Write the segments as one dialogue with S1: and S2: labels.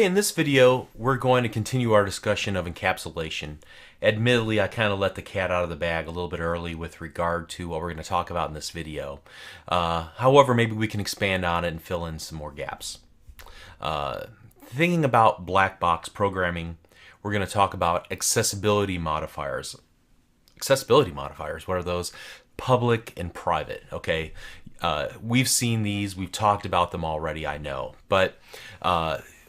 S1: Okay, in this video, we're going to continue our discussion of encapsulation. Admittedly, I kind of let the cat out of the bag a little bit early with regard to what we're going to talk about in this video. However, maybe we can expand on it and fill in some more gaps. Thinking about black box programming, we're going to talk about accessibility modifiers. Accessibility modifiers, what are those? Public and private, okay? We've seen these, we've talked about them already, I know, but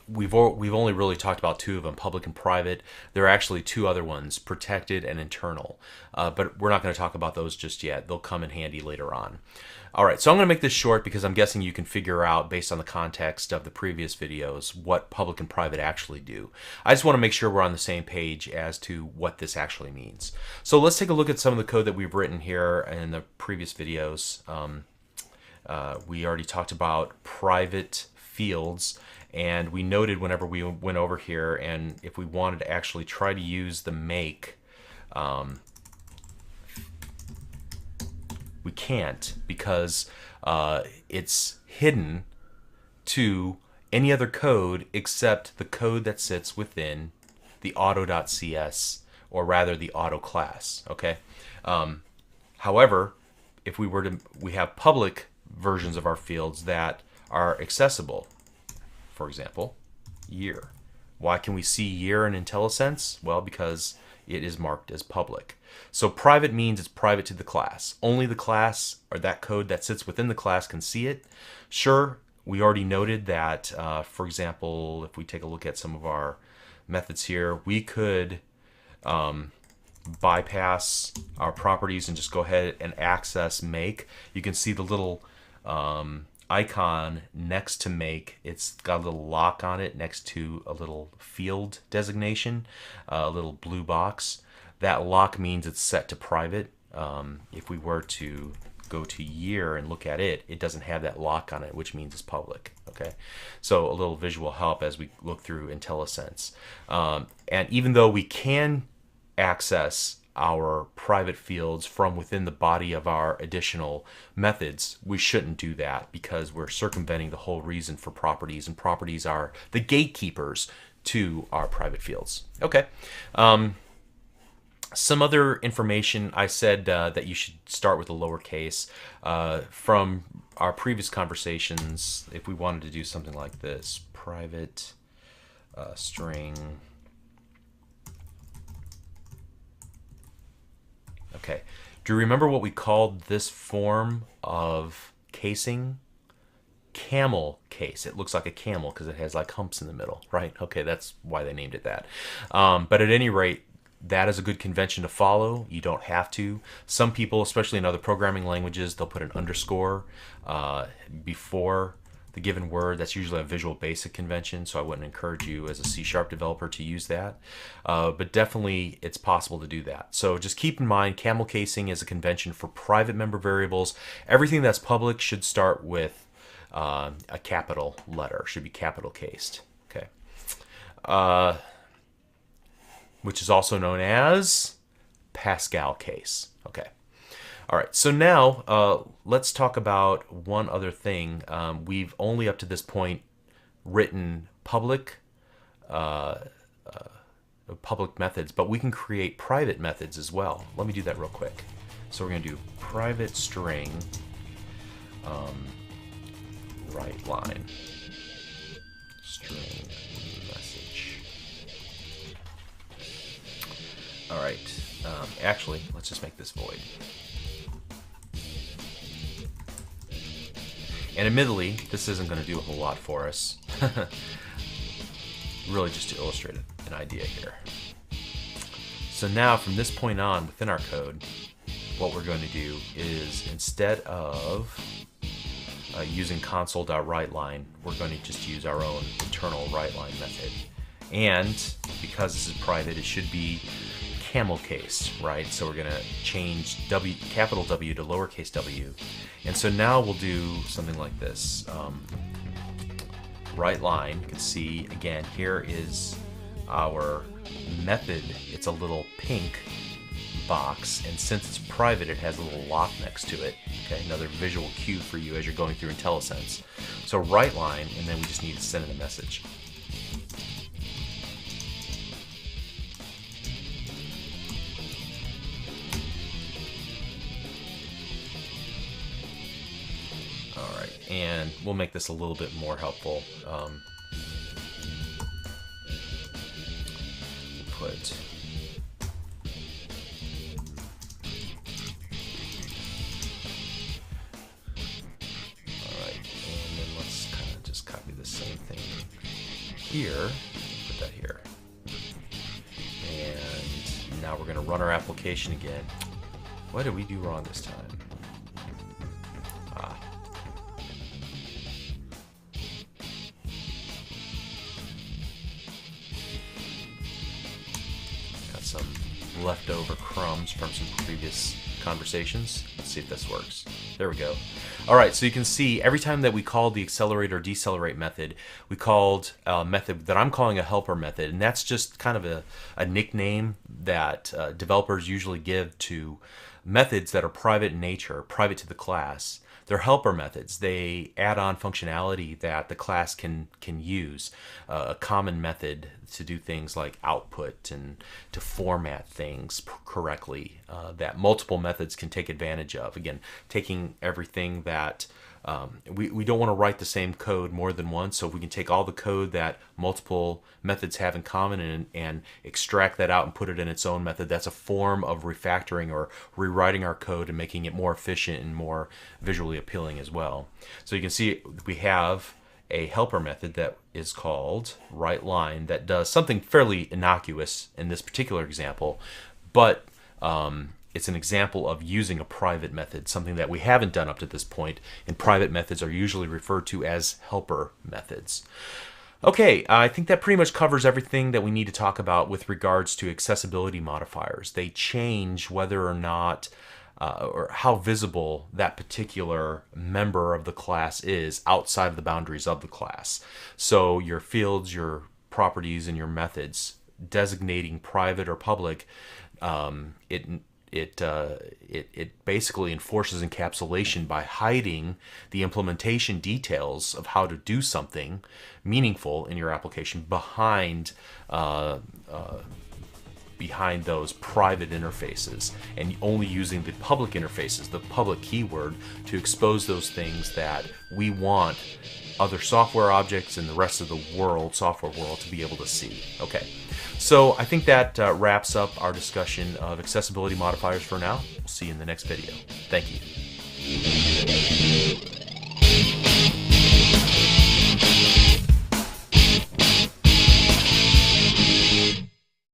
S1: we've only really talked about two of them, public and private. There are actually two other ones, protected and internal, but we're not going to talk about those just yet. They'll come in handy later on. All right, so I'm going to make this short because I'm guessing you can figure out, based on the context of the previous videos, what public and private actually do. I just want to make sure we're on the same page as to what this actually means. So let's take a look at some of the code that we've written here in the previous videos. We already talked about private fields, and we noted whenever we went over here, and if we wanted to actually try to use the make, we can't, because it's hidden to any other code except the code that sits within the auto.cs, or rather the auto class. Okay. However, if we have public versions of our fields that are accessible. For example, year. Why can we see year in IntelliSense? Well, because it is marked as public. So private means it's private to the class. Only the class, or that code that sits within the class, can see it. Sure, we already noted that, for example, if we take a look at some of our methods here, we could bypass our properties and just go ahead and access make. You can see the little icon next to make. It's got a little lock on it next to a little field designation, a little blue box. That lock means it's set to private. If we were to go to year and look at it, it doesn't have that lock on it, which means it's public. Okay, so a little visual help as we look through IntelliSense. And even though we can access our private fields from within the body of our additional methods, we shouldn't do that because we're circumventing the whole reason for properties, and properties are the gatekeepers to our private fields. Okay. Some other information, I said that you should start with a lowercase. From our previous conversations, if we wanted to do something like this, private string. Okay, do you remember what we called this form of casing? Camel case. It looks like a camel because it has like humps in the middle, right? Okay, that's why they named it that. But at any rate, that is a good convention to follow. You don't have to. Some people, especially in other programming languages, they'll put an underscore before the given word. That's usually a Visual Basic convention, so I wouldn't encourage you as a C# developer to use that. But definitely it's possible to do that. So just keep in mind, camel casing is a convention for private member variables. Everything that's public should start with a capital letter, should be capital cased. Okay. Which is also known as Pascal case. Okay. All right, so now let's talk about one other thing. We've only up to this point written public methods, but we can create private methods as well. Let me do that real quick. So we're going to do private string write line string message. All right, actually, let's just make this void. And admittedly, this isn't going to do a whole lot for us. Really just to illustrate an idea here. So now from this point on within our code, what we're going to do is, instead of using console.writeLine, we're going to just use our own internal writeLine method. And because this is private, it should be camel case, right? So we're going to change capital W to lowercase w. And so now we'll do something like this. Write line, you can see again, here is our method. It's a little pink box, and since it's private, it has a little lock next to it. Okay, another visual cue for you as you're going through IntelliSense. So write line, and then we just need to send it a message. and we'll make this a little bit more helpful. Put copy the same thing here, put that here, and now we're going to run our application again. What did we do wrong this time? Got some leftover crumbs from some previous conversations. Let's see if this works. There we go. All right, so you can see every time that we called the accelerate or decelerate method, we called a method that I'm calling a helper method, and that's just kind of a nickname that developers usually give to methods that are private in nature, private to the class. They're helper methods. They add on functionality that the class can use. A common method to do things like output and to format things correctly that multiple methods can take advantage of. Again, taking everything that we don't want to write the same code more than once, so if we can take all the code that multiple methods have in common and extract that out and put it in its own method, that's a form of refactoring or rewriting our code and making it more efficient and more visually appealing as well. So you can see we have a helper method that is called writeLine that does something fairly innocuous in this particular example, but it's an example of using a private method, something that we haven't done up to this point, and private methods are usually referred to as helper methods. Okay, I think that pretty much covers everything that we need to talk about with regards to accessibility modifiers. They change whether or not or how visible that particular member of the class is outside of the boundaries of the class. So your fields, your properties, and your methods designating private or public, it basically enforces encapsulation by hiding the implementation details of how to do something meaningful in your application behind those private interfaces, and only using the public interfaces, the public keyword, to expose those things that we want other software objects and the rest of the world, software world, to be able to see. Okay. So I think that wraps up our discussion of accessibility modifiers for now. We'll see you in the next video. Thank you.